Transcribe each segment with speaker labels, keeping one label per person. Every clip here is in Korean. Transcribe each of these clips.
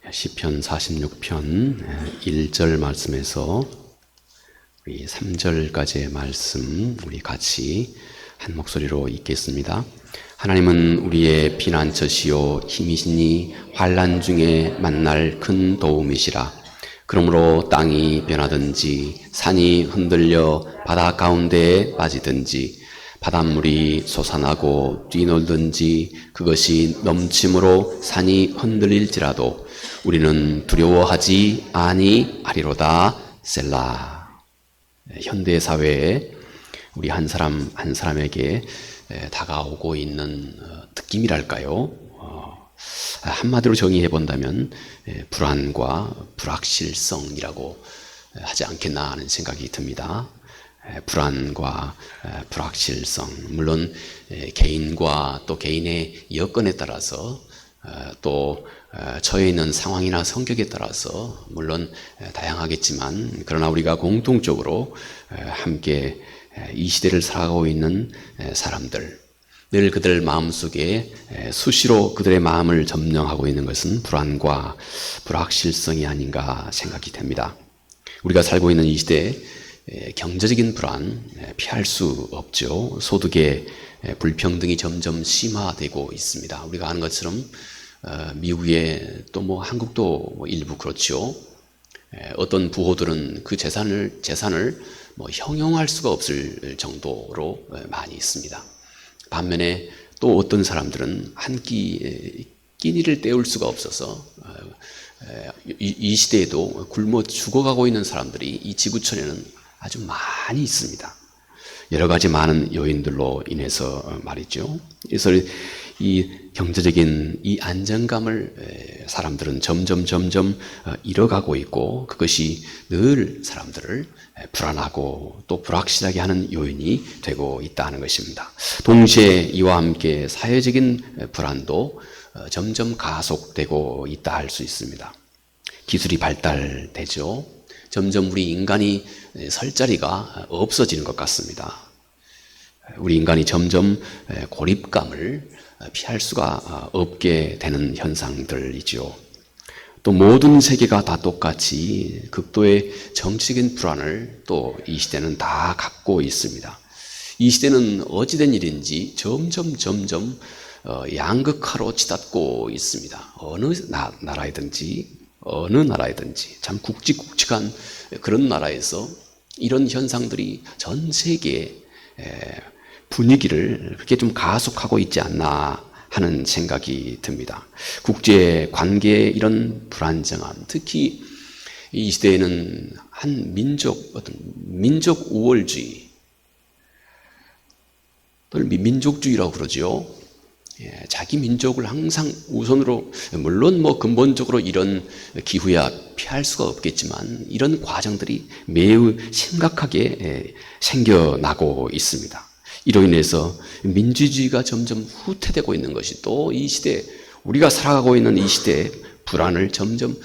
Speaker 1: 시편 46편 1절 말씀에서 우리 3절까지의 말씀 우리 같이 한 목소리로 읽겠습니다. 하나님은 우리의 피난처시요 힘이시니 환난 중에 만날 큰 도움이시라. 그러므로 땅이 변하든지 산이 흔들려 바다 가운데에 빠지든지 바닷물이 솟아나고 뛰놀든지 그것이 넘침으로 산이 흔들릴지라도 우리는 두려워하지 아니하리로다. 셀라. 현대 사회에 우리 한 사람 한 사람에게 다가오고 있는 느낌이랄까요? 한마디로 정의해 본다면 불안과 불확실성이라고 하지 않겠나 하는 생각이 듭니다. 불안과 불확실성, 물론 개인과 또 개인의 여건에 따라서 또 처해 있는 상황이나 성격에 따라서 물론 다양하겠지만, 그러나 우리가 공통적으로 함께 이 시대를 살아가고 있는 사람들, 늘 그들 마음속에 수시로 그들의 마음을 점령하고 있는 것은 불안과 불확실성이 아닌가 생각이 됩니다. 우리가 살고 있는 이 시대에 경제적인 불안 피할 수 없죠. 소득의 불평등이 점점 심화되고 있습니다. 우리가 아는 것처럼 미국에 또 한국도 일부 그렇죠. 어떤 부호들은 그 재산을 형용할 수가 없을 정도로 많이 있습니다. 반면에 또 어떤 사람들은 한 끼니를 때울 수가 없어서 이 시대에도 굶어 죽어가고 있는 사람들이 이 지구촌에는 아주 많이 있습니다. 여러 가지 많은 요인들로 인해서 말이죠. 그래서 이 경제적인 이 안정감을 사람들은 점점 잃어가고 있고, 그것이 늘 사람들을 불안하고 또 불확실하게 하는 요인이 되고 있다는 것입니다. 동시에 이와 함께 사회적인 불안도 점점 가속되고 있다 할 수 있습니다. 기술이 발달되죠. 점점 우리 인간이 설 자리가 없어지는 것 같습니다. 우리 인간이 점점 고립감을 피할 수가 없게 되는 현상들이죠. 또 모든 세계가 다 똑같이 극도의 정치적인 불안을 또 이 시대는 다 갖고 있습니다. 이 시대는 어찌된 일인지 점점 양극화로 치닫고 있습니다. 어느 나라이든지 참 굵직굵직한 그런 나라에서 이런 현상들이 전 세계의 분위기를 그렇게 좀 가속하고 있지 않나 하는 생각이 듭니다. 국제 관계의 이런 불안정함, 특히 이 시대에는 한 어떤 민족 우월주의, 민족주의라고 그러죠. 자기 민족을 항상 우선으로, 물론 근본적으로 이런 기후야 피할 수가 없겠지만 이런 과정들이 매우 심각하게 생겨나고 있습니다. 이로 인해서 민주주의가 점점 후퇴되고 있는 것이 또 이 시대, 우리가 살아가고 있는 이 시대의 불안을 점점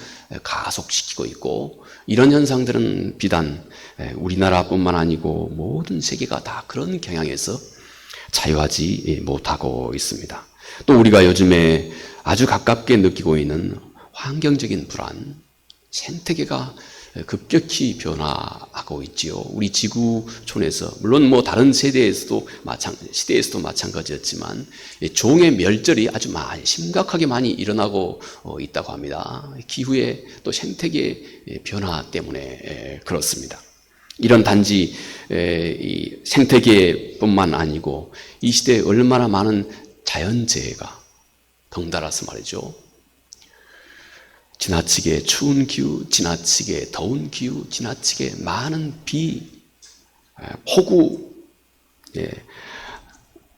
Speaker 1: 가속시키고 있고, 이런 현상들은 비단 우리나라뿐만 아니고 모든 세계가 다 그런 경향에서 자유하지 못하고 있습니다. 또 우리가 요즘에 아주 가깝게 느끼고 있는 환경적인 불안, 생태계가 급격히 변화하고 있지요. 우리 지구촌에서 물론 다른 시대에서도 마찬가지였지만 종의 멸절이 아주 심각하게 많이 일어나고 있다고 합니다. 기후의 또 생태계 변화 때문에 그렇습니다. 이런 단지 이 생태계뿐만 아니고 이 시대에 얼마나 많은 자연재해가 덩달아서 말이죠. 지나치게 추운 기후, 지나치게 더운 기후, 지나치게 많은 비, 폭우,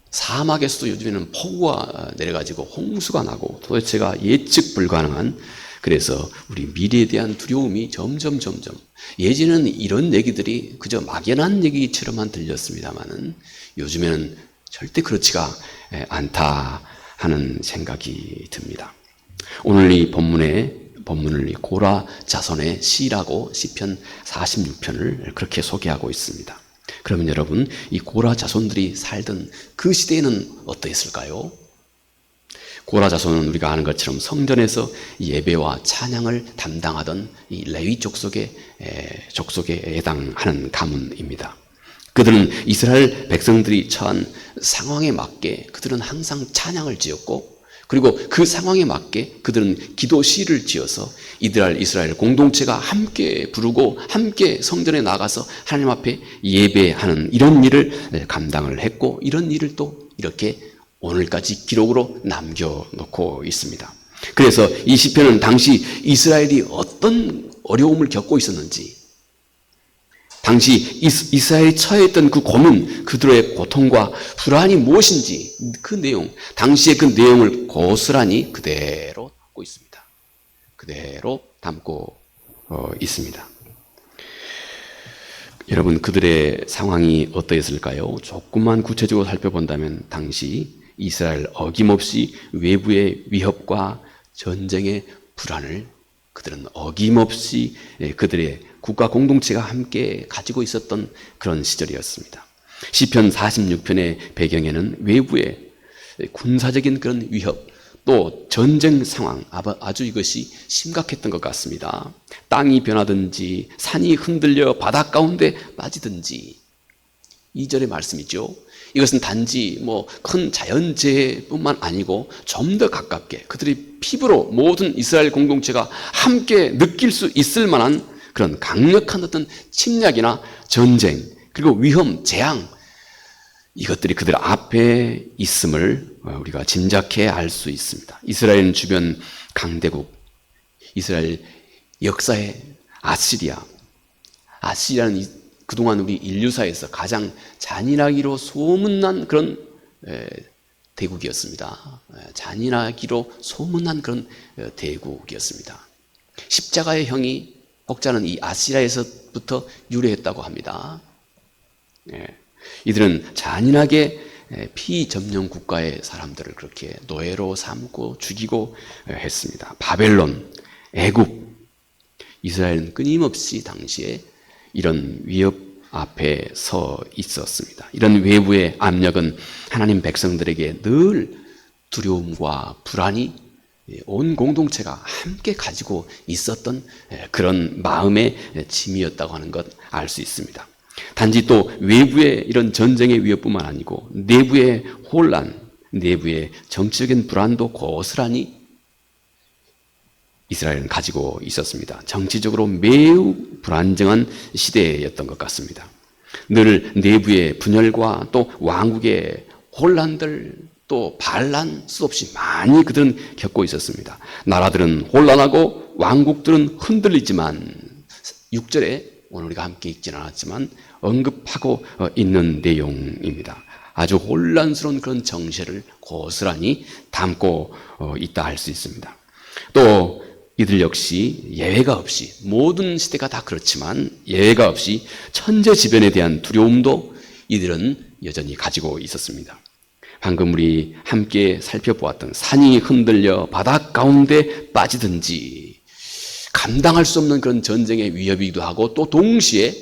Speaker 1: 사막에서도 요즘에는 폭우가 내려가지고 홍수가 나고 도대체가 예측 불가능한, 그래서 우리 미래에 대한 두려움이 점점 예전에는 이런 얘기들이 그저 막연한 얘기처럼만 들렸습니다만은 요즘에는 절대 그렇지가 않다 하는 생각이 듭니다. 오늘 이 본문을 고라 자손의 시라고 시편 46편을 그렇게 소개하고 있습니다. 그러면 여러분, 이 고라 자손들이 살던 그 시대에는 어떠했을까요? 고라 자손은 우리가 아는 것처럼 성전에서 예배와 찬양을 담당하던 이 레위 족속에 해당하는 가문입니다. 그들은 이스라엘 백성들이 처한 상황에 맞게 그들은 항상 찬양을 지었고, 그리고 그 상황에 맞게 그들은 기도 시를 지어서 이스라엘 공동체가 함께 부르고 함께 성전에 나가서 하나님 앞에 예배하는 이런 일을 감당을 했고, 이런 일을 또 이렇게 오늘까지 기록으로 남겨놓고 있습니다. 그래서 이 시편은 당시 이스라엘이 어떤 어려움을 겪고 있었는지, 당시 이스라엘이 처해 있던 그 고민, 그들의 고통과 불안이 무엇인지 그 내용, 당시의 그 내용을 고스란히 그대로 담고 있습니다. 그대로 담고 있습니다. 여러분, 그들의 상황이 어떠했을까요? 조금만 구체적으로 살펴본다면 당시 이스라엘 어김없이 외부의 위협과 전쟁의 불안을 그들은 어김없이 그들의 국가 공동체가 함께 가지고 있었던 그런 시절이었습니다. 시편 46편의 배경에는 외부의 군사적인 그런 위협, 또 전쟁 상황, 아주 이것이 심각했던 것 같습니다. 땅이 변하든지 산이 흔들려 바다 가운데 빠지든지, 2절의 말씀이죠. 이것은 단지 큰 자연재해뿐만 아니고 좀 더 가깝게 그들이 피부로 모든 이스라엘 공동체가 함께 느낄 수 있을 만한 그런 강력한 어떤 침략이나 전쟁, 그리고 위험, 재앙, 이것들이 그들 앞에 있음을 우리가 짐작해 알 수 있습니다. 이스라엘 주변 강대국, 이스라엘 역사의 아시리아는 그동안 우리 인류사에서 가장 잔인하기로 소문난 그런 대국이었습니다. 잔인하기로 소문난 그런 대국이었습니다. 십자가의 형이 혹자는 이 아시리아에서부터 유래했다고 합니다. 이들은 잔인하게 피점령 국가의 사람들을 그렇게 노예로 삼고 죽이고 했습니다. 바벨론, 애굽, 이스라엘은 끊임없이 당시에 이런 위협 앞에 서 있었습니다. 이런 외부의 압력은 하나님 백성들에게 늘 두려움과 불안이 온 공동체가 함께 가지고 있었던 그런 마음의 짐이었다고 하는 것 알 수 있습니다. 단지 또 외부의 이런 전쟁의 위협뿐만 아니고 내부의 혼란, 내부의 정치적인 불안도 고스란히 이스라엘은 가지고 있었습니다. 정치적으로 매우 불안정한 시대였던 것 같습니다. 늘 내부의 분열과 또 왕국의 혼란들, 또 반란 수없이 많이 그들은 겪고 있었습니다. 나라들은 혼란하고 왕국들은 흔들리지만, 6절에 오늘 우리가 함께 읽지는 않았지만 언급하고 있는 내용입니다. 아주 혼란스러운 그런 정세를 고스란히 담고 있다 할 수 있습니다. 또 이들 역시 예외가 없이, 모든 시대가 다 그렇지만 예외가 없이 천재지변에 대한 두려움도 이들은 여전히 가지고 있었습니다. 방금 우리 함께 살펴보았던 산이 흔들려 바다 가운데 빠지든지, 감당할 수 없는 그런 전쟁의 위협이기도 하고, 또 동시에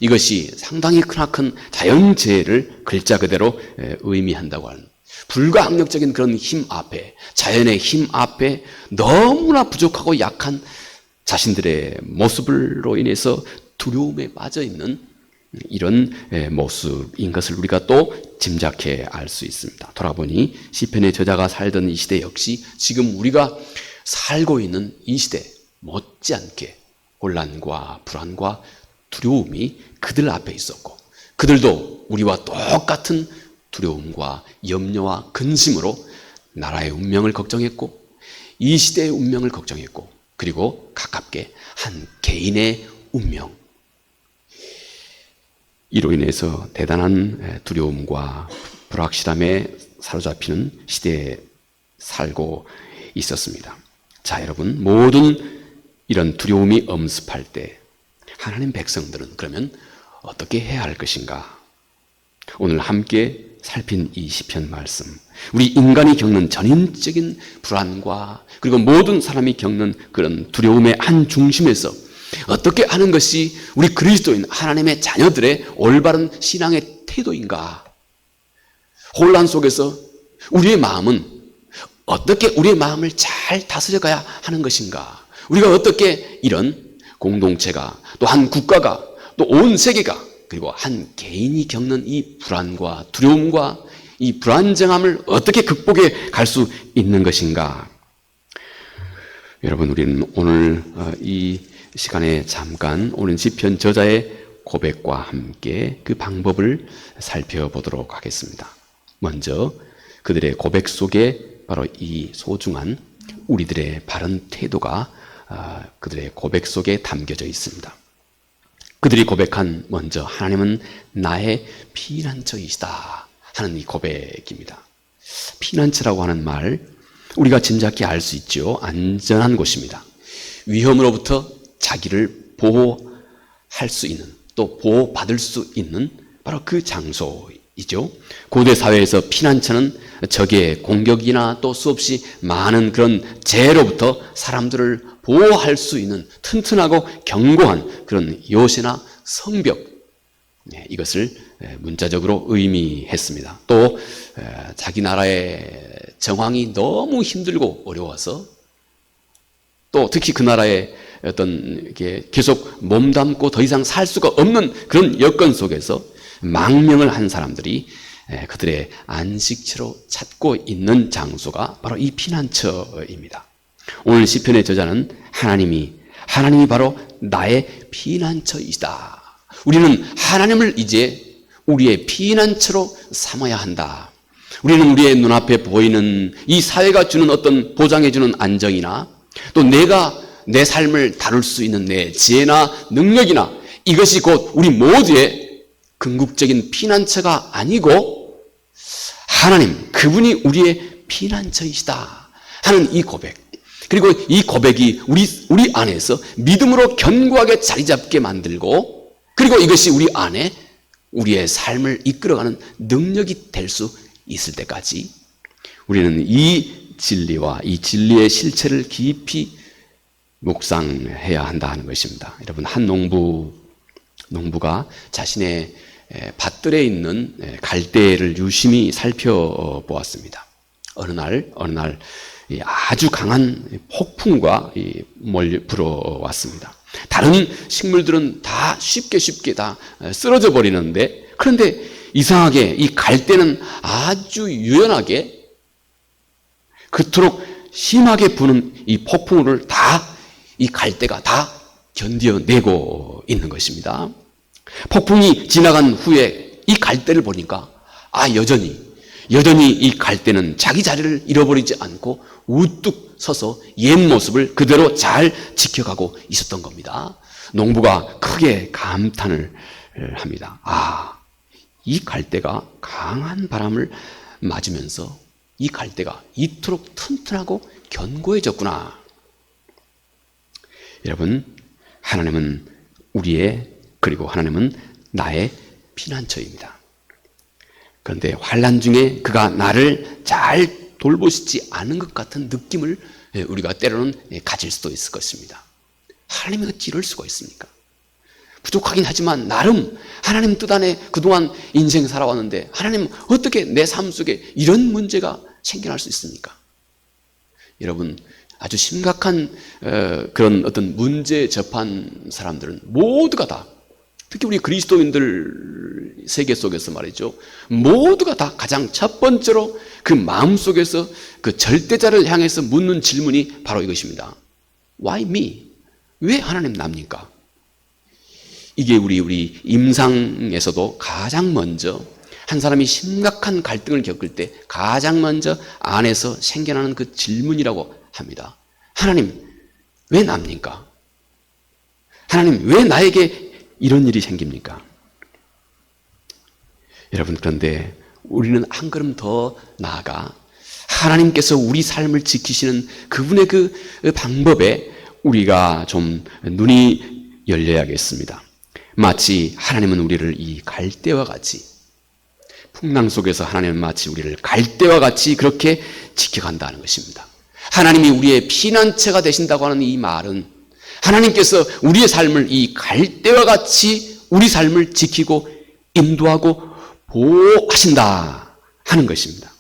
Speaker 1: 이것이 상당히 크나큰 자연재해를 글자 그대로 의미한다고 하는, 불가항력적인 그런 힘 앞에, 자연의 힘 앞에 너무나 부족하고 약한 자신들의 모습으로 인해서 두려움에 빠져 있는 이런 모습인 것을 우리가 또 짐작해 알 수 있습니다. 돌아보니 시편의 저자가 살던 이 시대 역시 지금 우리가 살고 있는 이 시대 못지않게 혼란과 불안과 두려움이 그들 앞에 있었고, 그들도 우리와 똑같은 두려움과 염려와 근심으로 나라의 운명을 걱정했고, 이 시대의 운명을 걱정했고, 그리고 가깝게 한 개인의 운명, 이로 인해서 대단한 두려움과 불확실함에 사로잡히는 시대에 살고 있었습니다. 자, 여러분, 모든 이런 두려움이 엄습할 때 하나님 백성들은 그러면 어떻게 해야 할 것인가? 오늘 함께 살핀 이 시편 말씀, 우리 인간이 겪는 전인적인 불안과 그리고 모든 사람이 겪는 그런 두려움의 한 중심에서 어떻게 하는 것이 우리 그리스도인 하나님의 자녀들의 올바른 신앙의 태도인가? 혼란 속에서 우리의 마음은 어떻게 우리의 마음을 잘 다스려가야 하는 것인가? 우리가 어떻게 이런 공동체가, 또 한 국가가, 또 온 세계가, 그리고 한 개인이 겪는 이 불안과 두려움과 이 불안정함을 어떻게 극복해 갈 수 있는 것인가? 여러분, 우리는 오늘 이 시간에 잠깐 오늘 시편 저자의 고백과 함께 그 방법을 살펴보도록 하겠습니다. 먼저 그들의 고백 속에 바로 이 소중한 우리들의 바른 태도가 그들의 고백 속에 담겨져 있습니다. 그들이 고백한 먼저 하나님은 나의 피난처이시다 하는 이 고백입니다. 피난처라고 하는 말, 우리가 짐작히 알 수 있죠. 안전한 곳입니다. 위험으로부터 자기를 보호할 수 있는, 또 보호받을 수 있는 바로 그 장소이죠. 고대 사회에서 피난처는 적의 공격이나 또 수없이 많은 그런 재해로부터 사람들을 보호할 수 있는 튼튼하고 견고한 그런 요새나 성벽, 이것을 문자적으로 의미했습니다. 또 자기 나라의 정황이 너무 힘들고 어려워서, 또 특히 그 나라에 어떤 계속 몸담고 더 이상 살 수가 없는 그런 여건 속에서 망명을 한 사람들이 그들의 안식처로 찾고 있는 장소가 바로 이 피난처입니다. 오늘 시편의 저자는 하나님이 바로 나의 피난처이다. 우리는 하나님을 이제 우리의 피난처로 삼아야 한다. 우리는 우리의 눈앞에 보이는 이 사회가 주는 어떤 보장해주는 안정이나, 또 내가 내 삶을 다룰 수 있는 내 지혜나 능력이나, 이것이 곧 우리 모두의 궁극적인 피난처가 아니고 하나님, 그분이 우리의 피난처이시다 하는 이 고백, 그리고 이 고백이 우리 안에서 믿음으로 견고하게 자리 잡게 만들고, 그리고 이것이 우리 안에 우리의 삶을 이끌어가는 능력이 될 수 있을 때까지 우리는 이 진리와 이 진리의 실체를 깊이 묵상해야 한다는 것입니다. 여러분, 한 농부가 자신의 밭들에 있는 갈대를 유심히 살펴보았습니다. 어느 날 아주 강한 폭풍과 불어왔습니다. 다른 식물들은 다 쉽게 다 쓰러져 버리는데, 그런데 이상하게 이 갈대는 아주 유연하게 그토록 심하게 부는 이 폭풍우를 이 갈대가 다 견뎌내고 있는 것입니다. 폭풍이 지나간 후에 이 갈대를 보니까 여전히 이 갈대는 자기 자리를 잃어버리지 않고 우뚝 서서 옛 모습을 그대로 잘 지켜가고 있었던 겁니다. 농부가 크게 감탄을 합니다. 이 갈대가 강한 바람을 맞으면서 이 갈대가 이토록 튼튼하고 견고해졌구나. 여러분, 하나님은 그리고 하나님은 나의 피난처입니다. 그런데 환난 중에 그가 나를 잘 돌보시지 않은 것 같은 느낌을 우리가 때로는 가질 수도 있을 것입니다. 하나님이 어찌 이럴 수가 있습니까? 부족하긴 하지만 나름 하나님 뜻 안에 그동안 인생 살아왔는데 하나님 어떻게 내 삶 속에 이런 문제가 생겨날 수 있습니까? 여러분, 아주 심각한 그런 어떤 문제에 접한 사람들은 모두가 다, 특히 우리 그리스도인들 세계 속에서 말이죠, 모두가 다 가장 첫 번째로 그 마음속에서 그 절대자를 향해서 묻는 질문이 바로 이것입니다. Why me? 왜 하나님 납니까? 이게 우리 임상에서도 가장 먼저 한 사람이 심각한 갈등을 겪을 때 가장 먼저 안에서 생겨나는 그 질문이라고 합니다. 하나님, 왜 납니까? 하나님, 왜 나에게 이런 일이 생깁니까? 여러분, 그런데 우리는 한 걸음 더 나아가 하나님께서 우리 삶을 지키시는 그분의 그 방법에 우리가 좀 눈이 열려야겠습니다. 마치 하나님은 우리를 이 갈대와 같이, 풍랑 속에서 하나님은 마치 우리를 갈대와 같이 그렇게 지켜간다는 것입니다. 하나님이 우리의 피난처가 되신다고 하는 이 말은 하나님께서 우리의 삶을 이 갈대와 같이 우리 삶을 지키고 인도하고 보호하신다 하는 것입니다.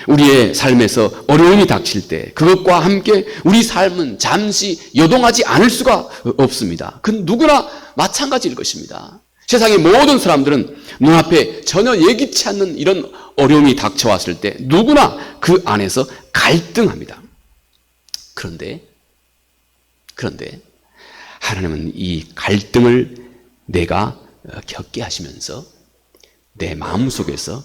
Speaker 1: 우리의 삶에서 어려움이 닥칠 때 그것과 함께 우리 삶은 잠시 요동하지 않을 수가 없습니다. 그 누구나 마찬가지일 것입니다. 세상의 모든 사람들은 눈앞에 전혀 예기치 않는 이런 어려움이 닥쳐왔을 때 누구나 그 안에서 갈등합니다. 그런데 하나님은 이 갈등을 내가 겪게 하시면서 내 마음속에서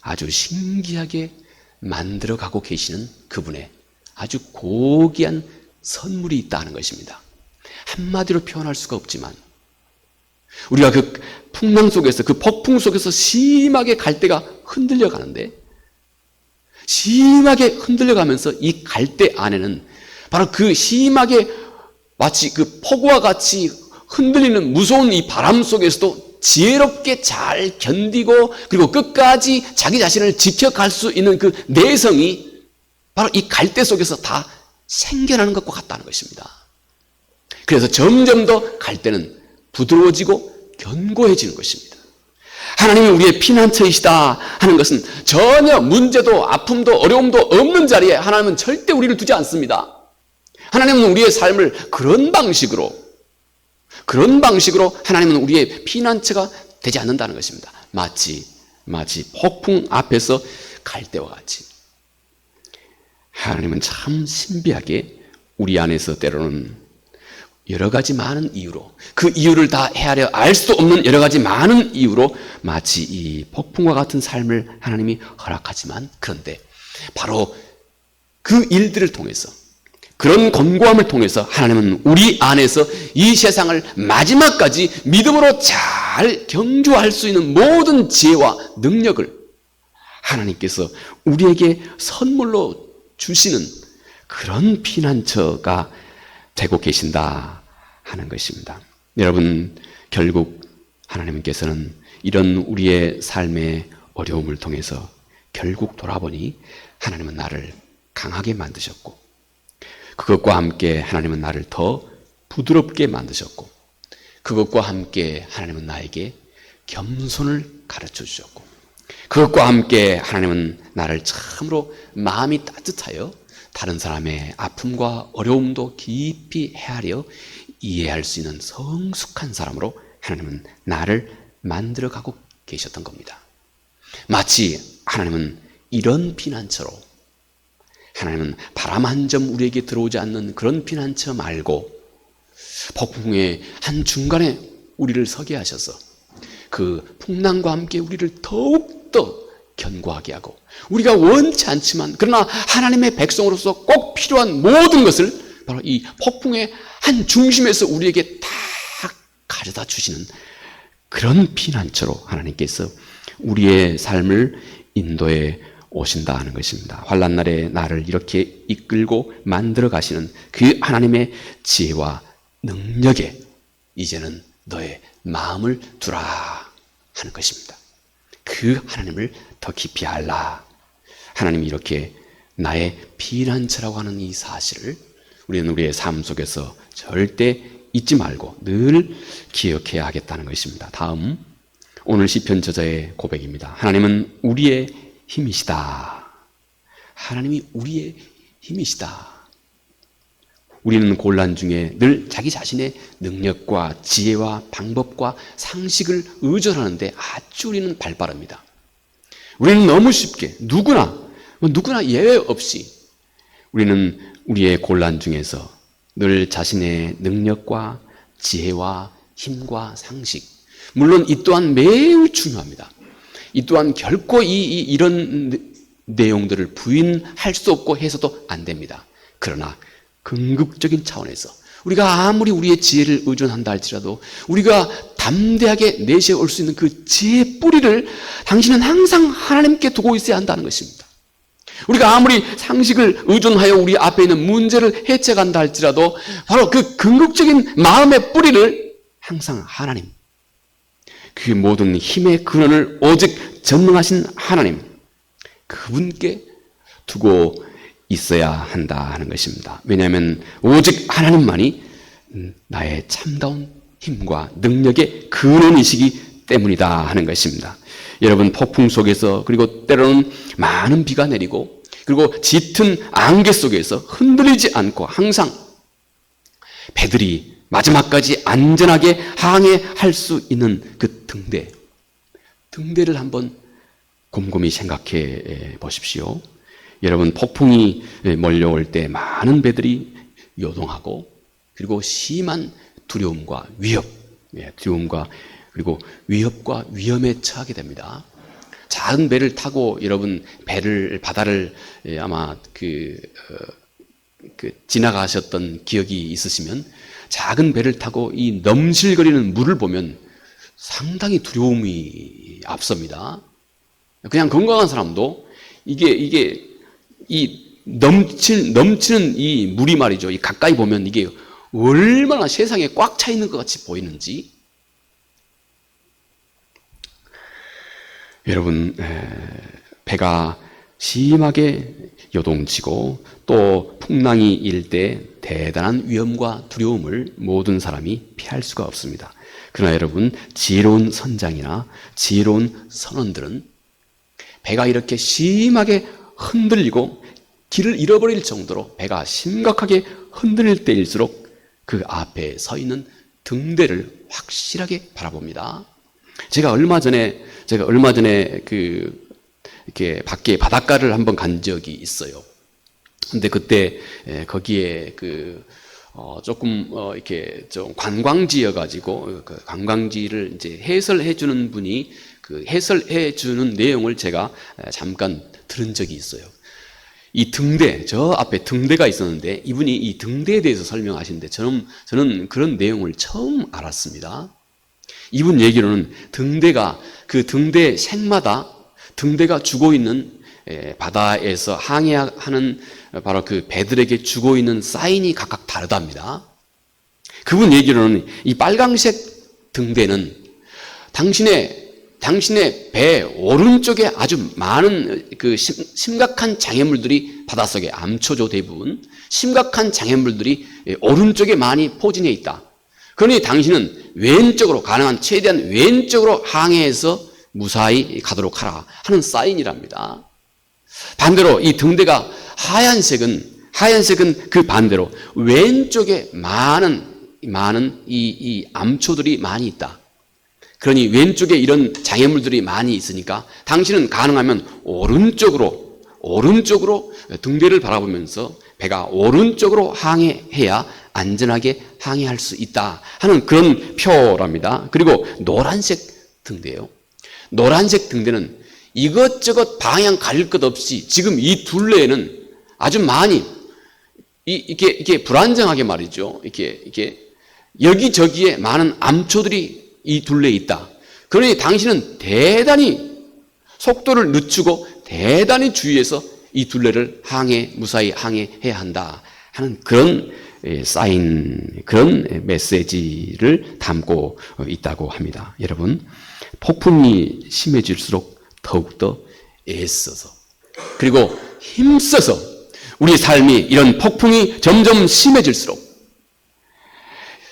Speaker 1: 아주 신기하게 만들어가고 계시는 그분의 아주 고귀한 선물이 있다는 것입니다. 한마디로 표현할 수가 없지만 우리가 그 풍랑 속에서, 그 폭풍 속에서 심하게 갈대가 흔들려 가는데, 심하게 흔들려 가면서 이 갈대 안에는 바로 그 심하게 마치 그 폭우와 같이 흔들리는 무서운 이 바람 속에서도 지혜롭게 잘 견디고 그리고 끝까지 자기 자신을 지켜갈 수 있는 그 내성이 바로 이 갈대 속에서 다 생겨나는 것과 같다는 것입니다. 그래서 점점 더 갈대는 부드러워지고 견고해지는 것입니다. 하나님이 우리의 피난처이시다 하는 것은 전혀 문제도 아픔도 어려움도 없는 자리에 하나님은 절대 우리를 두지 않습니다. 하나님은 우리의 삶을 그런 방식으로 하나님은 우리의 피난처가 되지 않는다는 것입니다. 마치 폭풍 앞에서 갈대와 같이. 하나님은 참 신비하게 우리 안에서 때로는 여러 가지 많은 이유로, 그 이유를 다 헤아려 알 수 없는 여러 가지 많은 이유로 마치 이 폭풍과 같은 삶을 하나님이 허락하지만, 그런데 바로 그 일들을 통해서, 그런 권고함을 통해서 하나님은 우리 안에서 이 세상을 마지막까지 믿음으로 잘 경주할 수 있는 모든 지혜와 능력을 하나님께서 우리에게 선물로 주시는 그런 피난처가 되고 계신다 하는 것입니다. 여러분, 결국 하나님께서는 이런 우리의 삶의 어려움을 통해서 결국 돌아보니 하나님은 나를 강하게 만드셨고, 그것과 함께 하나님은 나를 더 부드럽게 만드셨고, 그것과 함께 하나님은 나에게 겸손을 가르쳐 주셨고, 그것과 함께 하나님은 나를 참으로 마음이 따뜻하여 다른 사람의 아픔과 어려움도 깊이 헤아려 이해할 수 있는 성숙한 사람으로 하나님은 나를 만들어가고 계셨던 겁니다. 마치 하나님은 이런 피난처로, 하나님은 바람 한 점 우리에게 들어오지 않는 그런 피난처 말고 폭풍의 한 중간에 우리를 서게 하셔서 그 풍랑과 함께 우리를 더욱더 견고하게 하고, 우리가 원치 않지만 그러나 하나님의 백성으로서 꼭 필요한 모든 것을 바로 이 폭풍의 한 중심에서 우리에게 다 가져다 주시는 그런 피난처로 하나님께서 우리의 삶을 인도해 오신다 하는 것입니다. 환난 날에 나를 이렇게 이끌고 만들어 가시는 그 하나님의 지혜와 능력에 이제는 너의 마음을 두라 하는 것입니다. 그 하나님을 더 깊이 알라. 하나님이 이렇게 나의 피난처라고 하는 이 사실을 우리는 우리의 삶 속에서 절대 잊지 말고 늘 기억해야 하겠다는 것입니다. 다음, 오늘 시편 저자의 고백입니다. 하나님은 우리의 힘이시다. 하나님이 우리의 힘이시다. 우리는 곤란 중에 늘 자기 자신의 능력과 지혜와 방법과 상식을 의존하는데 아주 우리는 발빠릅니다. 우리는 너무 쉽게 누구나 예외 없이 우리는 우리의 곤란 중에서 늘 자신의 능력과 지혜와 힘과 상식, 물론 이 또한 매우 중요합니다. 이 또한 결코 이런 내용들을 부인할 수 없고 해서도 안 됩니다. 그러나 궁극적인 차원에서 우리가 아무리 우리의 지혜를 의존한다 할지라도 우리가 담대하게 내세울 수 있는 그 지혜의 뿌리를 당신은 항상 하나님께 두고 있어야 한다는 것입니다. 우리가 아무리 상식을 의존하여 우리 앞에 있는 문제를 해체간다 할지라도 바로 그 궁극적인 마음의 뿌리를 항상 하나님, 그 모든 힘의 근원을 오직 전능하신 하나님, 그분께 두고 있어야 한다 하는 것입니다. 왜냐하면 오직 하나님만이 나의 참다운 힘과 능력의 근원이시기 때문이다 하는 것입니다. 여러분, 폭풍 속에서, 그리고 때로는 많은 비가 내리고, 그리고 짙은 안개 속에서 흔들리지 않고 항상 배들이 마지막까지 안전하게 항해할 수 있는 그 등대를 한번 곰곰이 생각해 보십시오. 여러분, 폭풍이 몰려올 때 많은 배들이 요동하고, 그리고 심한 두려움과 그리고 위협과 위험에 처하게 됩니다. 작은 배를 타고 여러분 바다를 아마 지나가셨던 기억이 있으시면, 작은 배를 타고 이 넘실거리는 물을 보면 상당히 두려움이 앞섭니다. 그냥 건강한 사람도 이 넘치는 이 물이 말이죠. 이 가까이 보면 이게 얼마나 세상에 꽉 차 있는 것 같이 보이는지. 여러분, 배가 심하게 요동치고 또 풍랑이 일 때 대단한 위험과 두려움을 모든 사람이 피할 수가 없습니다. 그러나 여러분, 지혜로운 선장이나 지혜로운 선원들은 배가 이렇게 심하게 흔들리고 길을 잃어버릴 정도로 배가 심각하게 흔들릴 때일수록 그 앞에 서 있는 등대를 확실하게 바라봅니다. 제가 얼마 전에 이렇게 밖에 바닷가를 한번 간 적이 있어요. 근데 그때 거기에 이렇게 좀 관광지여가지고 그 관광지를 이제 해설해 주는 분이 그 해설해 주는 내용을 제가 잠깐 들은 적이 있어요. 이 등대, 저 앞에 등대가 있었는데 이분이 이 등대에 대해서 설명하시는데 저는 그런 내용을 처음 알았습니다. 이분 얘기로는 그 등대 색마다 등대가 주고 있는 바다에서 항해하는 바로 그 배들에게 주고 있는 사인이 각각 다르답니다. 그분 얘기로는 이 빨강색 등대는 당신의 배 오른쪽에 아주 많은 그 심각한 장애물들이, 바닷속에 암초죠 대부분 심각한 장애물들이 오른쪽에 많이 포진해 있다. 그러니 당신은 왼쪽으로, 가능한 최대한 왼쪽으로 항해해서 무사히 가도록 하라 하는 사인이랍니다. 반대로 이 등대가 하얀색은 그 반대로 왼쪽에 많은 이 암초들이 많이 있다. 그러니 왼쪽에 이런 장애물들이 많이 있으니까 당신은 가능하면 오른쪽으로 등대를 바라보면서 배가 오른쪽으로 항해해야 안전하게 항해할 수 있다 하는 그런 표랍니다. 그리고 노란색 등대요. 노란색 등대는 이것저것 방향 가릴 것 없이 지금 이 둘레에는 아주 많이 이게 불안정하게 말이죠. 이게 여기저기에 많은 암초들이 이 둘레에 있다. 그러니 당신은 대단히 속도를 늦추고 대단히 주의해서 이 둘레를 무사히 항해해야 한다 하는 그런 사인, 그런 메시지를 담고 있다고 합니다. 여러분, 폭풍이 심해질수록 더욱더 애써서, 그리고 힘써서 우리 삶이 이런 폭풍이 점점 심해질수록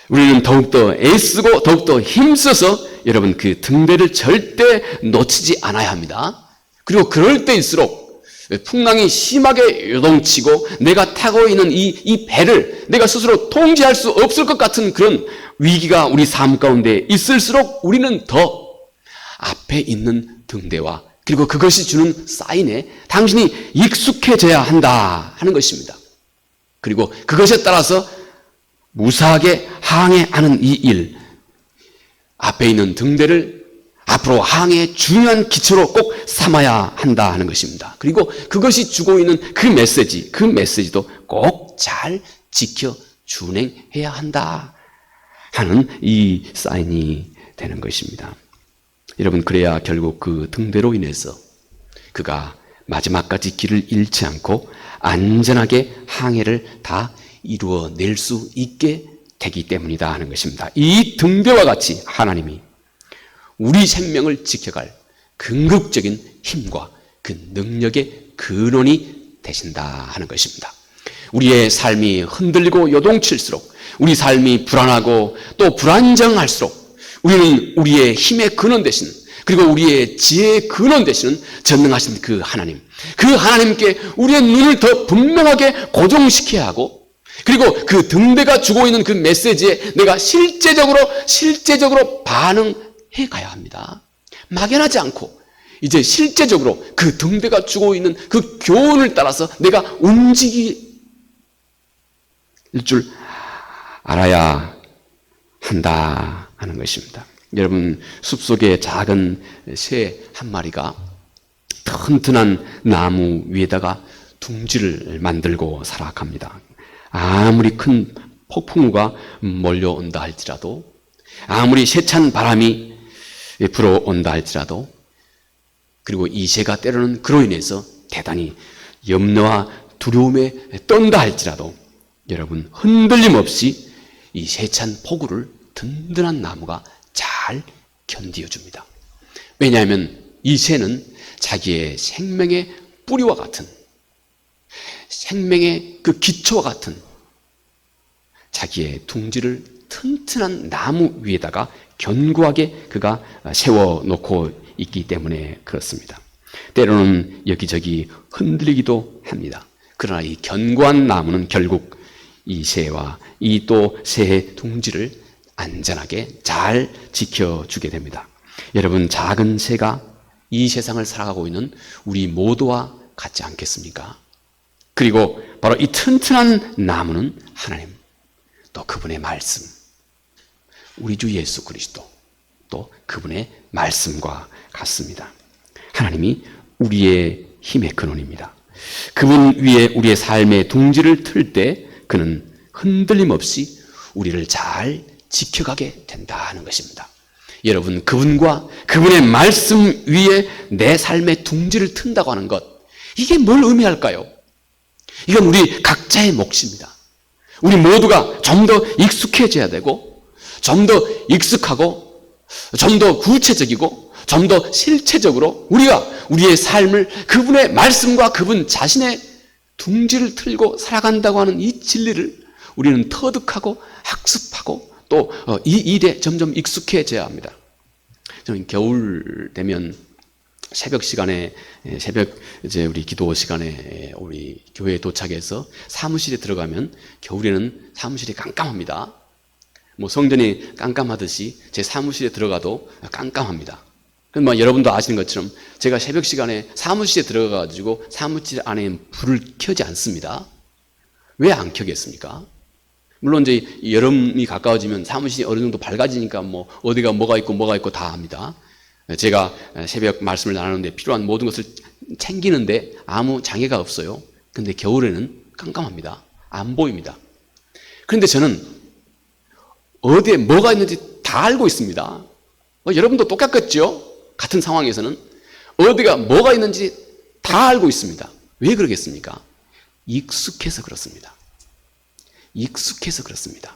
Speaker 1: 우리는 더욱더 애쓰고 더욱더 힘써서 여러분 그 등대를 절대 놓치지 않아야 합니다. 그리고 그럴 때일수록 풍랑이 심하게 요동치고 내가 타고 있는 이 배를 내가 스스로 통제할 수 없을 것 같은 그런 위기가 우리 삶 가운데 있을수록 우리는 더 앞에 있는 등대와 그리고 그것이 주는 사인에 당신이 익숙해져야 한다 하는 것입니다. 그리고 그것에 따라서 무사하게 항해하는 이 일, 앞에 있는 등대를 앞으로 항해의 중요한 기초로 꼭 삼아야 한다 하는 것입니다. 그리고 그것이 주고 있는 그 메시지도 꼭 잘 지켜 준행해야 한다 하는 이 사인이 되는 것입니다. 여러분, 그래야 결국 그 등대로 인해서 그가 마지막까지 길을 잃지 않고 안전하게 항해를 다 이루어낼 수 있게 되기 때문이다 하는 것입니다. 이 등대와 같이 하나님이 우리 생명을 지켜갈 궁극적인 힘과 그 능력의 근원이 되신다 하는 것입니다. 우리의 삶이 흔들리고 요동칠수록, 우리 삶이 불안하고 또 불안정할수록, 우리는 우리의 힘의 근원 되신, 그리고 우리의 지혜의 근원 되시는 전능하신 그 하나님께 우리의 눈을 더 분명하게 고정시켜야 하고, 그리고 그 등대가 주고 있는 그 메시지에 내가 실제적으로 반응해 가야 합니다. 막연하지 않고 이제 실제적으로 그 등대가 주고 있는 그 교훈을 따라서 내가 움직일 줄 알아야 한다 하는 것입니다. 여러분, 숲속에 작은 새 한 마리가 튼튼한 나무 위에다가 둥지를 만들고 살아갑니다. 아무리 큰 폭풍우가 몰려온다 할지라도, 아무리 세찬 바람이 불어온다 할지라도, 그리고 이 새가 때로는 그로 인해서 대단히 염려와 두려움에 떤다 할지라도, 여러분, 흔들림 없이 이 세찬 폭우를 든든한 나무가 잘 견디어줍니다. 왜냐하면 이 새는 자기의 생명의 뿌리와 같은, 생명의 그 기초와 같은 자기의 둥지를 튼튼한 나무 위에다가 견고하게 그가 세워놓고 있기 때문에 그렇습니다. 때로는 여기저기 흔들리기도 합니다. 그러나 이 견고한 나무는 결국 이 새와 이 또 새의 둥지를 안전하게 잘 지켜주게 됩니다. 여러분, 작은 새가 이 세상을 살아가고 있는 우리 모두와 같지 않겠습니까? 그리고 바로 이 튼튼한 나무는 하나님, 또 그분의 말씀, 우리 주 예수 그리스도, 또 그분의 말씀과 같습니다. 하나님이 우리의 힘의 근원입니다. 그분 위에 우리의 삶의 둥지를 틀 때 그는 흔들림 없이 우리를 잘 지켜가게 된다는 것입니다. 여러분, 그분과 그분의 말씀 위에 내 삶의 둥지를 튼다고 하는 것, 이게 뭘 의미할까요? 이건 우리 각자의 몫입니다. 우리 모두가 좀 더 익숙해져야 되고, 좀 더 익숙하고, 좀 더 구체적이고, 좀 더 실체적으로 우리가 우리의 삶을 그분의 말씀과 그분 자신의 둥지를 틀고 살아간다고 하는 이 진리를 우리는 터득하고 학습하고 또 이 일에 점점 익숙해져야 합니다. 저는 겨울 되면 새벽 시간에, 이제 우리 기도 시간에 우리 교회에 도착해서 사무실에 들어가면 겨울에는 사무실이 깜깜합니다. 뭐 성전이 깜깜하듯이 제 사무실에 들어가도 깜깜합니다. 뭐 여러분도 아시는 것처럼 제가 새벽 시간에 사무실에 들어가가지고 사무실 안에 불을 켜지 않습니다. 왜 안 켜겠습니까? 물론 이제 여름이 가까워지면 사무실이 어느 정도 밝아지니까 뭐 어디가 뭐가 있고 다 합니다. 제가 새벽 말씀을 나누는데 필요한 모든 것을 챙기는데 아무 장애가 없어요. 근데 겨울에는 깜깜합니다. 안 보입니다. 그런데 저는 어디에 뭐가 있는지 다 알고 있습니다. 여러분도 똑같겠죠? 같은 상황에서는 어디가 뭐가 있는지 다 알고 있습니다. 왜 그러겠습니까? 익숙해서 그렇습니다. 익숙해서 그렇습니다.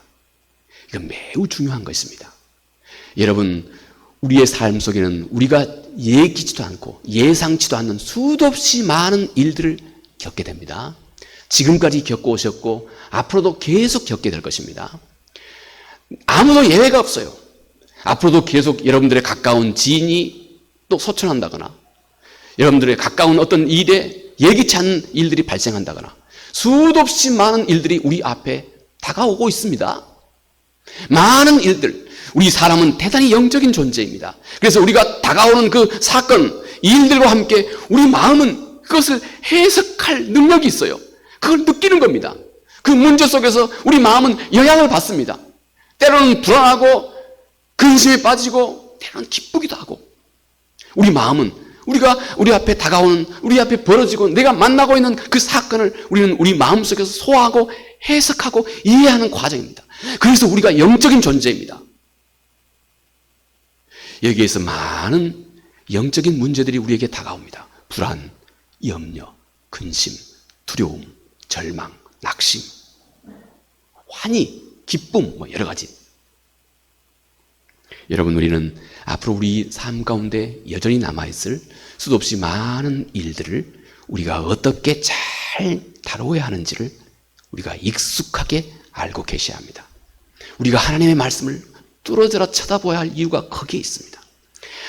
Speaker 1: 이건 매우 중요한 것입니다. 여러분, 우리의 삶 속에는 우리가 예기치도 않고 예상치도 않는 수도 없이 많은 일들을 겪게 됩니다. 지금까지 겪어오셨고 앞으로도 계속 겪게 될 것입니다. 아무도 예외가 없어요. 앞으로도 계속 여러분들의 가까운 지인이 또 소천한다거나, 여러분들의 가까운 어떤 일에 예기치 않은 일들이 발생한다거나, 수도 없이 많은 일들이 우리 앞에 다가오고 있습니다. 많은 일들, 우리 사람은 대단히 영적인 존재입니다. 그래서 우리가 다가오는 그 사건, 일들과 함께 우리 마음은 그것을 해석할 능력이 있어요. 그걸 느끼는 겁니다. 그 문제 속에서 우리 마음은 영향을 받습니다. 때로는 불안하고 근심에 빠지고 때로는 기쁘기도 하고, 우리 마음은 우리 앞에 다가오는, 우리 앞에 벌어지고 내가 만나고 있는 그 사건을 우리는 우리 마음속에서 소화하고 해석하고 이해하는 과정입니다. 그래서 우리가 영적인 존재입니다. 여기에서 많은 영적인 문제들이 우리에게 다가옵니다. 불안, 염려, 근심, 두려움, 절망, 낙심, 환희, 기쁨, 뭐 여러 가지. 여러분, 우리는 앞으로 우리 삶 가운데 여전히 남아있을 수도 없이 많은 일들을 우리가 어떻게 잘 다루어야 하는지를 우리가 익숙하게 알고 계셔야 합니다. 우리가 하나님의 말씀을 뚫어져라 쳐다봐야 할 이유가 거기에 있습니다.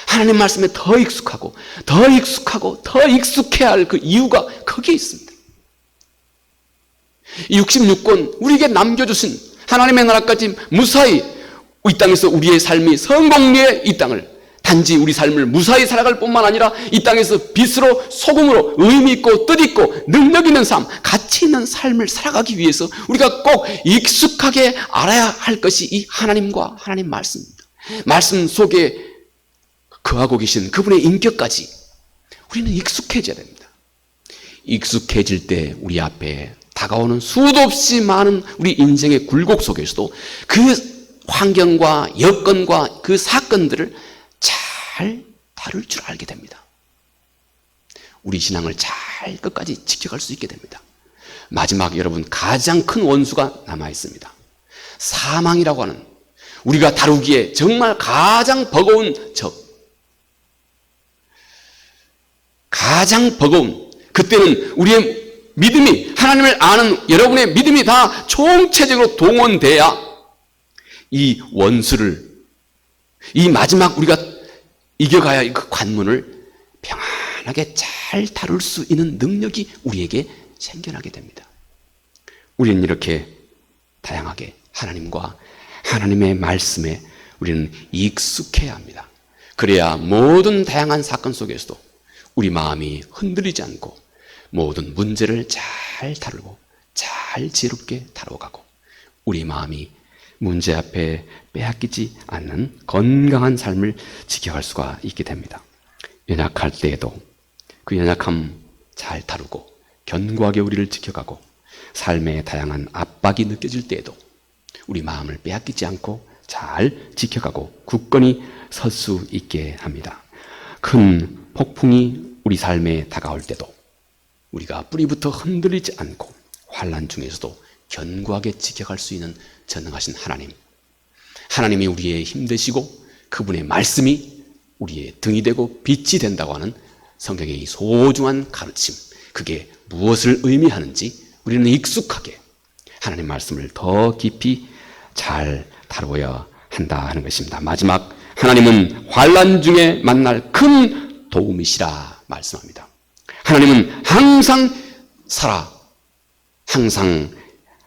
Speaker 1: 하나님 말씀에 더 익숙하고 더 익숙하고 더 익숙해야 할 그 이유가 거기에 있습니다. 이 66권 우리에게 남겨주신 하나님의 나라까지 무사히 이 땅에서 우리의 삶이 성공리에 이 땅을 단지 우리 삶을 무사히 살아갈 뿐만 아니라 이 땅에서 빛으로 소금으로 의미 있고 뜻 있고 능력 있는 삶, 가치 있는 삶을 살아가기 위해서 우리가 꼭 익숙하게 알아야 할 것이 이 하나님과 하나님 말씀입니다. 말씀 속에 거하고 계신 그분의 인격까지 우리는 익숙해져야 됩니다. 익숙해질 때 우리 앞에 다가오는 수도 없이 많은 우리 인생의 굴곡 속에서도 그 환경과 여건과 그 사건들을 잘 다룰 줄 알게 됩니다. 우리 신앙을 잘 끝까지 지켜갈 수 있게 됩니다. 마지막 여러분, 가장 큰 원수가 남아 있습니다. 사망이라고 하는 우리가 다루기에 정말 가장 버거운 적, 가장 버거운, 그때는 우리의 믿음이, 하나님을 아는 여러분의 믿음이 다 총체적으로 동원돼야 이 원수를, 이 마지막 우리가 이겨가야 할 그 관문을 평안하게 잘 다룰 수 있는 능력이 우리에게 생겨나게 됩니다. 우리는 이렇게 다양하게 하나님과 하나님의 말씀에 우리는 익숙해야 합니다. 그래야 모든 다양한 사건 속에서도 우리 마음이 흔들리지 않고 모든 문제를 잘 다루고 잘 지혜롭게 다뤄가고 우리 마음이 문제 앞에 빼앗기지 않는 건강한 삶을 지켜갈 수가 있게 됩니다. 연약할 때에도 그 연약함 잘 다루고 견고하게 우리를 지켜가고 삶의 다양한 압박이 느껴질 때에도 우리 마음을 빼앗기지 않고 잘 지켜가고 굳건히 설 수 있게 합니다. 큰 폭풍이 우리 삶에 다가올 때도 우리가 뿌리부터 흔들리지 않고 환난 중에서도 견고하게 지켜갈 수 있는 전능하신 하나님, 하나님이 우리의 힘 되시고 그분의 말씀이 우리의 등이 되고 빛이 된다고 하는 성경의 이 소중한 가르침, 그게 무엇을 의미하는지 우리는 익숙하게 하나님 말씀을 더 깊이 잘 다루어야 한다 하는 것입니다. 마지막, 하나님은 환난 중에 만날 큰 도움이시라 말씀합니다. 하나님은 항상 살아, 항상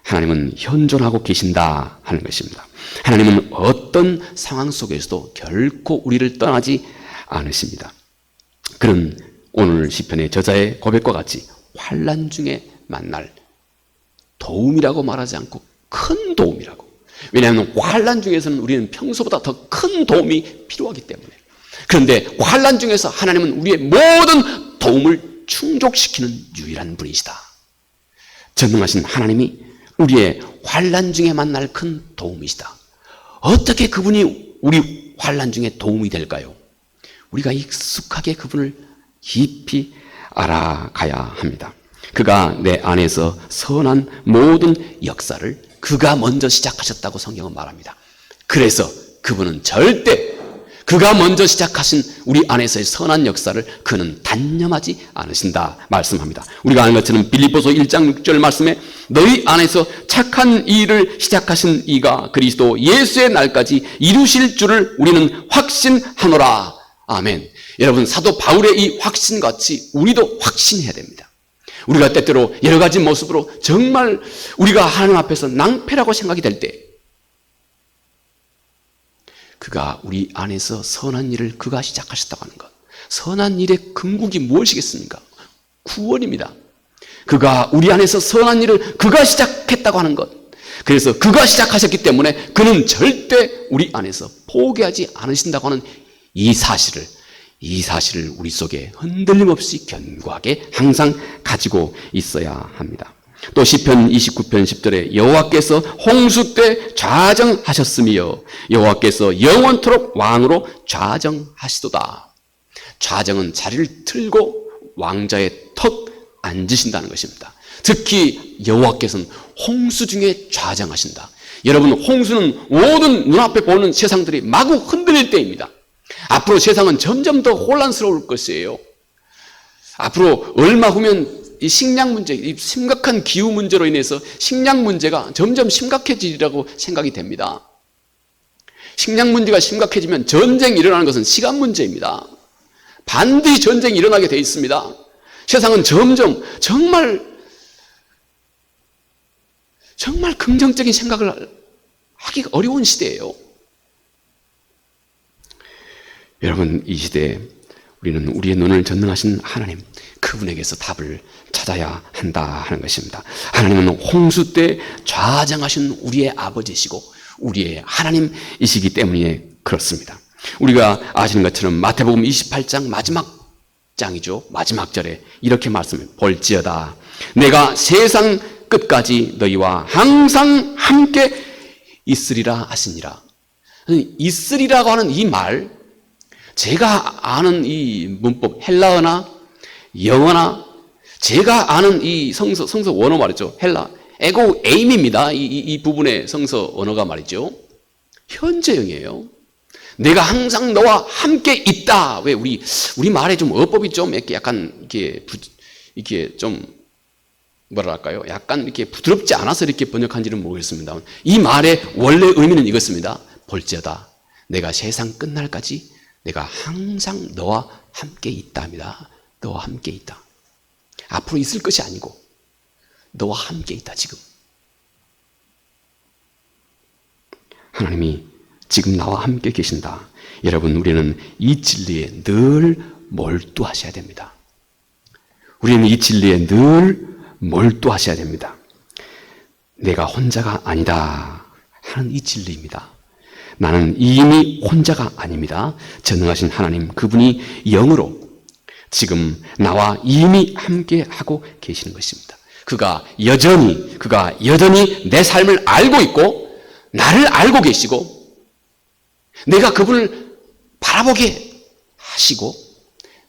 Speaker 1: 하나님은 현존하고 계신다 하는 것입니다. 하나님은 어떤 상황 속에서도 결코 우리를 떠나지 않으십니다. 그런 오늘 시편의 저자의 고백과 같이 환난 중에 만날 도움이라고 말하지 않고 큰 도움이라고. 왜냐하면 환난 중에서는 우리는 평소보다 더 큰 도움이 필요하기 때문에. 그런데 환난 중에서 하나님은 우리의 모든 도움을 충족시키는 유일한 분이시다. 전능하신 하나님이 우리의 환난 중에 만날 큰 도움이시다. 어떻게 그분이 우리 환난 중에 도움이 될까요? 우리가 익숙하게 그분을 깊이 알아가야 합니다. 그가 내 안에서 선한 모든 역사를 그가 먼저 시작하셨다고 성경은 말합니다. 그래서 그분은 절대 그가 먼저 시작하신 우리 안에서의 선한 역사를 그는 단념하지 않으신다 말씀합니다. 우리가 아는 것처럼 빌립보서 1장 6절 말씀에 너희 안에서 착한 일을 시작하신 이가 그리스도 예수의 날까지 이루실 줄을 우리는 확신하노라. 아멘. 여러분, 사도 바울의 이 확신같이 우리도 확신해야 됩니다. 우리가 때때로 여러 가지 모습으로 정말 우리가 하나님 앞에서 낭패라고 생각이 될 때 그가 우리 안에서 선한 일을 그가 시작하셨다고 하는 것. 선한 일의 근국이 무엇이겠습니까? 구원입니다. 그가 우리 안에서 선한 일을 그가 시작했다고 하는 것. 그래서 그가 시작하셨기 때문에 그는 절대 우리 안에서 포기하지 않으신다고 하는 이 사실을 우리 속에 흔들림 없이 견고하게 항상 가지고 있어야 합니다. 또 시편 29편 10절에 여호와께서 홍수 때 좌정하셨으며 여호와께서 영원토록 왕으로 좌정하시도다. 좌정은 자리를 틀고 왕자의 턱 앉으신다는 것입니다. 특히 여호와께서는 홍수 중에 좌정하신다. 여러분, 홍수는 모든 눈앞에 보는 세상들이 마구 흔들릴 때입니다. 앞으로 세상은 점점 더 혼란스러울 것이에요. 앞으로 얼마 후면 이 식량 문제, 이 심각한 기후 문제로 인해서 식량 문제가 점점 심각해지리라고 생각이 됩니다. 식량 문제가 심각해지면 전쟁이 일어나는 것은 시간 문제입니다. 반드시 전쟁이 일어나게 돼 있습니다. 세상은 점점 정말 긍정적인 생각을 하기가 어려운 시대예요. 여러분, 이 시대에 우리는 우리의 눈을 전능하신 하나님, 그분에게서 답을 찾아야 한다 하는 것입니다. 하나님은 홍수 때 좌정하신 우리의 아버지시고 우리의 하나님이시기 때문에 그렇습니다. 우리가 아시는 것처럼 마태복음 28장 마지막 장이죠. 마지막 절에 이렇게 말씀해요. 볼지어다 내가 세상 끝까지 너희와 항상 함께 있으리라 하시니라. 있으리라고 하는 이 말, 제가 아는 이 문법, 헬라어나 영어나 제가 아는 이 성서 원어 말이죠. 헬라, 에고 에임입니다. 이 부분의 성서 언어가 말이죠. 현재형이에요. 내가 항상 너와 함께 있다. 왜 우리 말에 좀 어법이 좀 이렇게 약간 이렇게 좀 뭐랄까요? 약간 이렇게 부드럽지 않아서 이렇게 번역한지는 모르겠습니다. 이 말의 원래 의미는 이것입니다. 볼지어다 내가 세상 끝날까지 내가 항상 너와 함께 있답니다. 너와 함께 있다. 앞으로 있을 것이 아니고 너와 함께 있다. 지금 하나님이 지금 나와 함께 계신다. 여러분, 우리는 이 진리에 늘 몰두하셔야 됩니다. 우리는 이 진리에 늘 몰두하셔야 됩니다. 내가 혼자가 아니다 하는 이 진리입니다. 나는 이미 혼자가 아닙니다. 전능하신 하나님, 그분이 영으로 지금 나와 이미 함께 하고 계시는 것입니다. 그가 여전히 내 삶을 알고 있고 나를 알고 계시고 내가 그분을 바라보게 하시고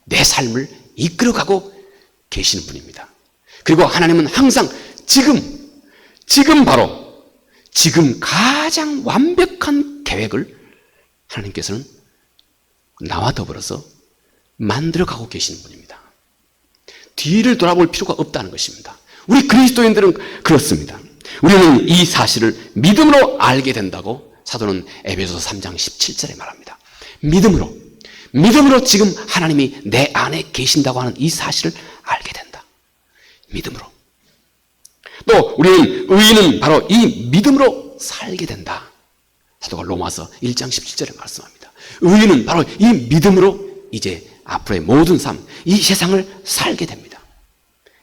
Speaker 1: 내 삶을 이끌어가고 계시는 분입니다. 그리고 하나님은 항상 지금 가장 완벽한 계획을 하나님께서는 나와 더불어서 만들어가고 계시는 분입니다. 뒤를 돌아볼 필요가 없다는 것입니다. 우리 그리스도인들은 그렇습니다. 우리는 이 사실을 믿음으로 알게 된다고 사도는 에베소서 3장 17절에 말합니다. 믿음으로 지금 하나님이 내 안에 계신다고 하는 이 사실을 알게 된다. 믿음으로. 또 우리는 의인은 바로 이 믿음으로 살게 된다. 사도가 로마서 1장 17절에 말씀합니다. 의인은 바로 이 믿음으로 이제 앞으로의 모든 삶, 이 세상을 살게 됩니다.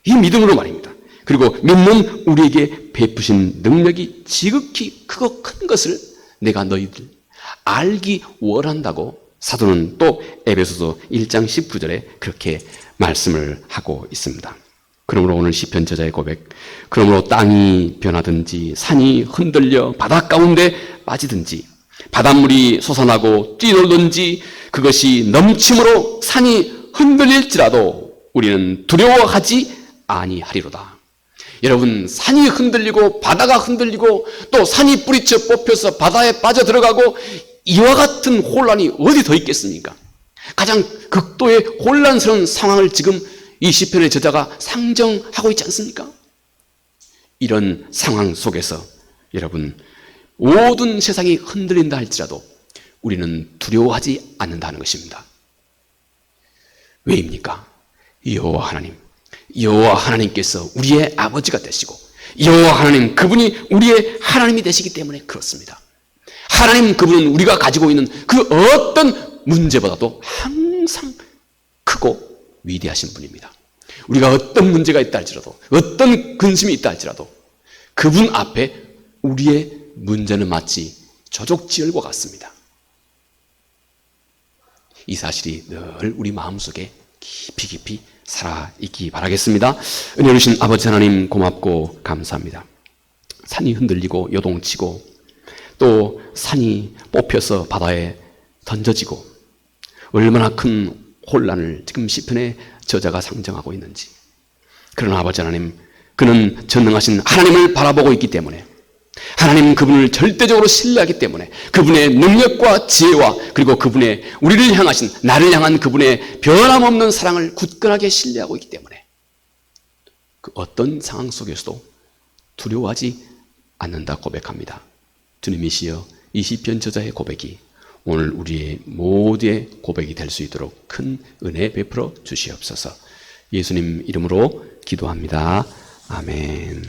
Speaker 1: 이 믿음으로 말입니다. 그리고 믿는 우리에게 베푸신 능력이 지극히 크고 큰 것을 내가 너희들 알기 원한다고 사도는 또 에베소서 1장 19절에 그렇게 말씀을 하고 있습니다. 그러므로 오늘 시편 저자의 고백, 그러므로 땅이 변하든지 산이 흔들려 바다 가운데 빠지든지 바닷물이 솟아나고 뛰놀든지 그것이 넘침으로 산이 흔들릴지라도 우리는 두려워하지 아니하리로다. 여러분, 산이 흔들리고 바다가 흔들리고 또 산이 뿌리쳐 뽑혀서 바다에 빠져들어가고 이와 같은 혼란이 어디 더 있겠습니까? 가장 극도의 혼란스러운 상황을 지금 이 시편의 저자가 상정하고 있지 않습니까? 이런 상황 속에서 여러분, 모든 세상이 흔들린다 할지라도 우리는 두려워하지 않는다는 것입니다. 왜입니까? 여호와 하나님께서 우리의 아버지가 되시고 여호와 하나님, 그분이 우리의 하나님이 되시기 때문에 그렇습니다. 하나님, 그분은 우리가 가지고 있는 그 어떤 문제보다도 항상 크고 위대하신 분입니다. 우리가 어떤 문제가 있다 할지라도, 어떤 근심이 있다 할지라도 그분 앞에 우리의 문제는 마치 조족지혈과 같습니다. 이 사실이 늘 우리 마음속에 깊이 살아있기 바라겠습니다. 은혜 주신 아버지 하나님, 고맙고 감사합니다. 산이 흔들리고 요동치고 또 산이 뽑혀서 바다에 던져지고 얼마나 큰 혼란을 지금 시편의 저자가 상정하고 있는지. 그러나 아버지 하나님, 그는 전능하신 하나님을 바라보고 있기 때문에, 하나님 그분을 절대적으로 신뢰하기 때문에 그분의 능력과 지혜와 그리고 그분의 우리를 향하신, 나를 향한 그분의 변함없는 사랑을 굳건하게 신뢰하고 있기 때문에 그 어떤 상황 속에서도 두려워하지 않는다 고백합니다. 주님이시여, 이 시편 저자의 고백이 오늘 우리의 모두의 고백이 될 수 있도록 큰 은혜 베풀어 주시옵소서. 예수님 이름으로 기도합니다. 아멘.